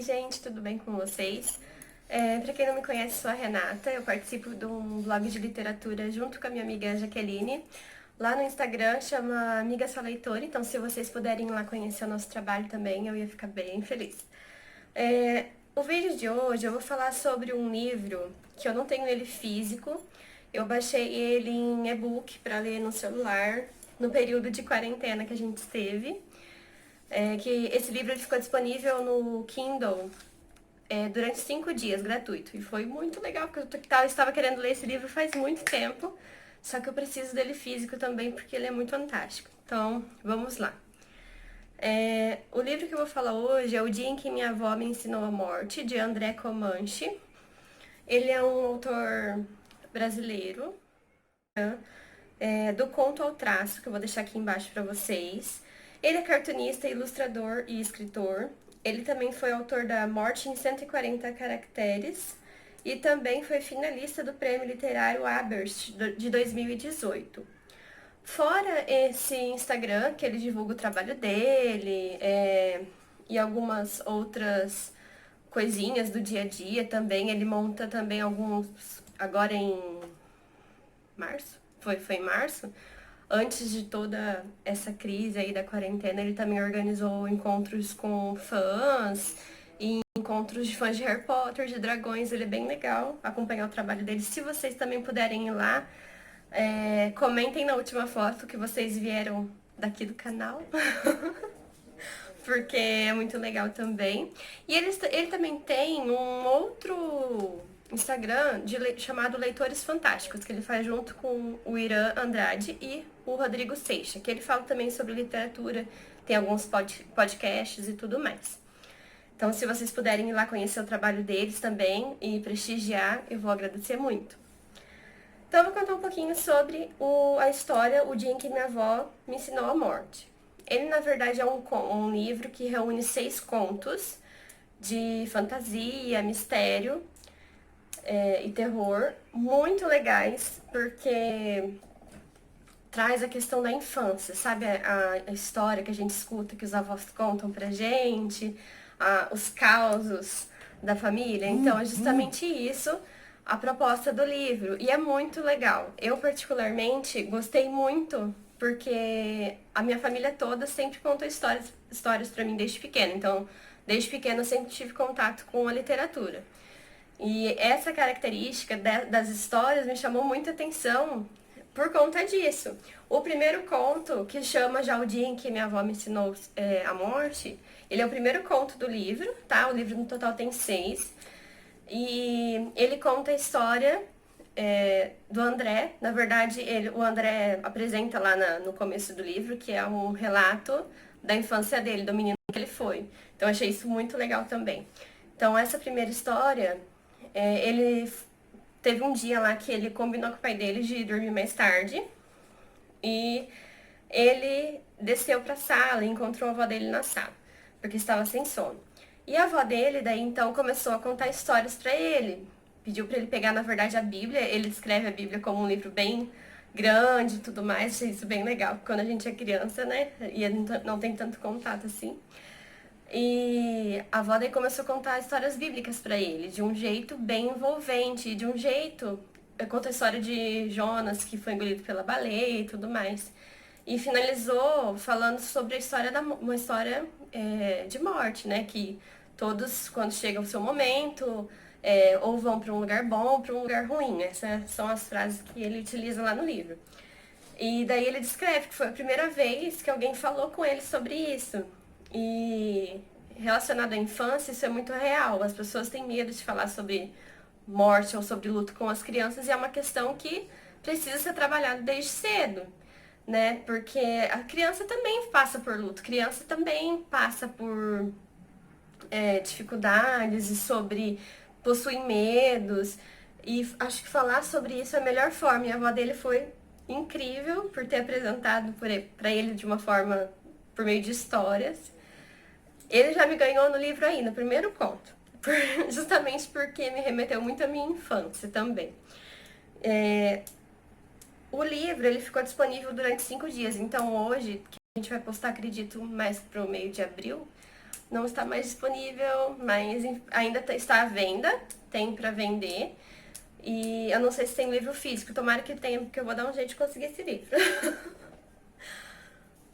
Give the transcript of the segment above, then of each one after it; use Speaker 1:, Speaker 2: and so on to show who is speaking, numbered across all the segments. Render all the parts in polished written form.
Speaker 1: gente, tudo bem com vocês? Para quem não me conhece, sou a Renata, eu participo de um blog de literatura junto com a minha amiga Jaqueline. Lá no Instagram chama Amiga Só Leitora, então se vocês puderem ir lá conhecer o nosso trabalho também, eu ia ficar bem feliz. O vídeo de hoje eu vou falar sobre um livro que eu não tenho ele físico, eu baixei ele em e-book para ler no celular no período de quarentena que a gente teve. Que esse livro ele ficou disponível no Kindle durante 5 dias, gratuito. E foi muito legal, porque eu estava querendo ler esse livro faz muito tempo, só que eu preciso dele físico também, porque ele é muito fantástico. Então, vamos lá. O livro que eu vou falar hoje é O Dia em que Minha Avó Me Ensinou a Morte, de André Comanche. Ele é um autor brasileiro, do conto ao traço, que eu vou deixar aqui embaixo para vocês. Ele é cartunista, ilustrador e escritor. Ele também foi autor da Morte em 140 Caracteres e também foi finalista do Prêmio Literário Aberst de 2018. Fora esse Instagram, que ele divulga o trabalho dele e algumas outras coisinhas do dia a dia também, ele monta também alguns, agora em março, foi em março, antes de toda essa crise aí da quarentena, ele também organizou encontros com fãs e encontros de fãs de Harry Potter, de dragões. Ele é bem legal acompanhar o trabalho dele. Se vocês também puderem ir lá, comentem na última foto que vocês vieram daqui do canal. Porque é muito legal também. E ele também tem um outro Instagram chamado Leitores Fantásticos, que ele faz junto com o Irã Andrade e o Rodrigo Seixas, que ele fala também sobre literatura, tem alguns podcasts e tudo mais. Então, se vocês puderem ir lá conhecer o trabalho deles também e prestigiar, eu vou agradecer muito. Então, eu vou contar um pouquinho sobre a história O Dia em que Minha Avó Me Ensinou a Morte. Ele, na verdade, é um livro que reúne 6 contos de fantasia, mistério e terror, muito legais, porque traz a questão da infância, sabe? A história que a gente escuta, que os avós contam pra gente, os causos da família. Então, é justamente isso a proposta do livro. E é muito legal. Eu, particularmente, gostei muito, porque a minha família toda sempre contou histórias pra mim desde pequena. Então, desde pequena eu sempre tive contato com a literatura. E essa característica das histórias me chamou muita atenção por conta disso. O primeiro conto, que chama já O Dia em que Minha Avó Me Ensinou a Morte, ele é o primeiro conto do livro, tá? O livro no total tem 6. E ele conta a história do André. Na verdade, o André apresenta lá no começo do livro, que é um relato da infância dele, do menino que ele foi. Então, eu achei isso muito legal também. Então, essa primeira história, ele teve um dia lá que ele combinou com o pai dele de dormir mais tarde. E ele desceu pra sala e encontrou a avó dele na sala, porque estava sem sono. E a avó dele, daí então, começou a contar histórias pra ele. Pediu pra ele pegar, na verdade, a Bíblia. Ele escreve a Bíblia como um livro bem grande e tudo mais. Achei isso bem legal, quando a gente é criança, né? E não tem tanto contato assim. E a avó daí começou a contar histórias bíblicas pra ele, de um jeito bem envolvente, de um jeito... Conta a história de Jonas, que foi engolido pela baleia e tudo mais. E finalizou falando sobre a história uma história de morte, né? Que todos, quando chega o seu momento, ou vão para um lugar bom ou para um lugar ruim. Essas são as frases que ele utiliza lá no livro. E daí ele descreve que foi a primeira vez que alguém falou com ele sobre isso. E relacionado à infância, isso é muito real. As pessoas têm medo de falar sobre morte ou sobre luto com as crianças, e é uma questão que precisa ser trabalhada desde cedo, né? Porque a criança também passa por luto, criança também passa por dificuldades e possui medos, e acho que falar sobre isso é a melhor forma. E a avó dele foi incrível por ter apresentado para ele de uma forma por meio de histórias. Ele já me ganhou no livro aí, no primeiro conto, justamente porque me remeteu muito à minha infância também. O livro ele ficou disponível durante 5 dias, então hoje, que a gente vai postar, acredito, mais pro meio de abril, não está mais disponível, mas ainda está à venda, tem pra vender. E eu não sei se tem livro físico, tomara que tenha, porque eu vou dar um jeito de conseguir esse livro.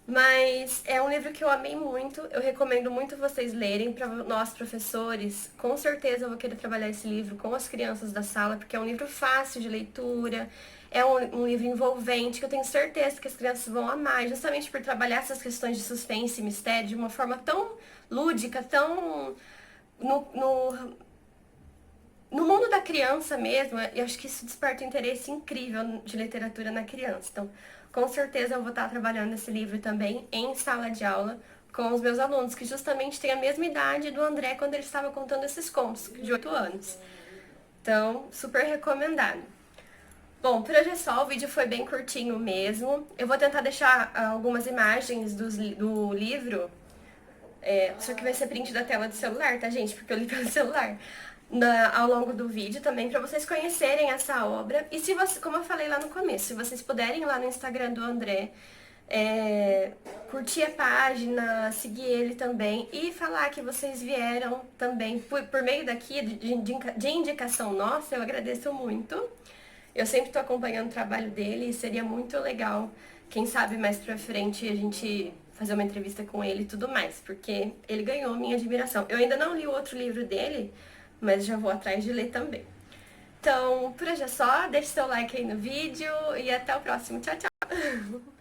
Speaker 1: Mas é um livro que eu amei muito, eu recomendo muito vocês lerem. Para nós professores. Com certeza eu vou querer trabalhar esse livro com as crianças da sala, porque é um livro fácil de leitura, é um livro envolvente, que eu tenho certeza que as crianças vão amar, justamente por trabalhar essas questões de suspense e mistério de uma forma tão lúdica, tão no, no, no mundo da criança mesmo. Eu acho que isso desperta um interesse incrível de literatura na criança. Então, com certeza eu vou estar trabalhando esse livro também em sala de aula com os meus alunos, que justamente têm a mesma idade do André quando ele estava contando esses contos, de 8 anos. Então, super recomendado. Bom, por hoje é só, o vídeo foi bem curtinho mesmo. Eu vou tentar deixar algumas imagens do livro, só que vai ser print da tela do celular, tá, gente? Porque eu li pelo celular. Ao longo do vídeo também, pra vocês conhecerem essa obra. E se você, como eu falei lá no começo, se vocês puderem ir lá no Instagram do André, curtir a página, seguir ele também e falar que vocês vieram também por meio daqui de indicação nossa, eu agradeço muito. Eu sempre tô acompanhando o trabalho dele e seria muito legal, quem sabe mais pra frente, a gente fazer uma entrevista com ele e tudo mais, porque ele ganhou minha admiração. Eu ainda não li o outro livro dele, mas já vou atrás de ler também. Então, por hoje é só, deixe seu like aí no vídeo e até o próximo. Tchau, tchau!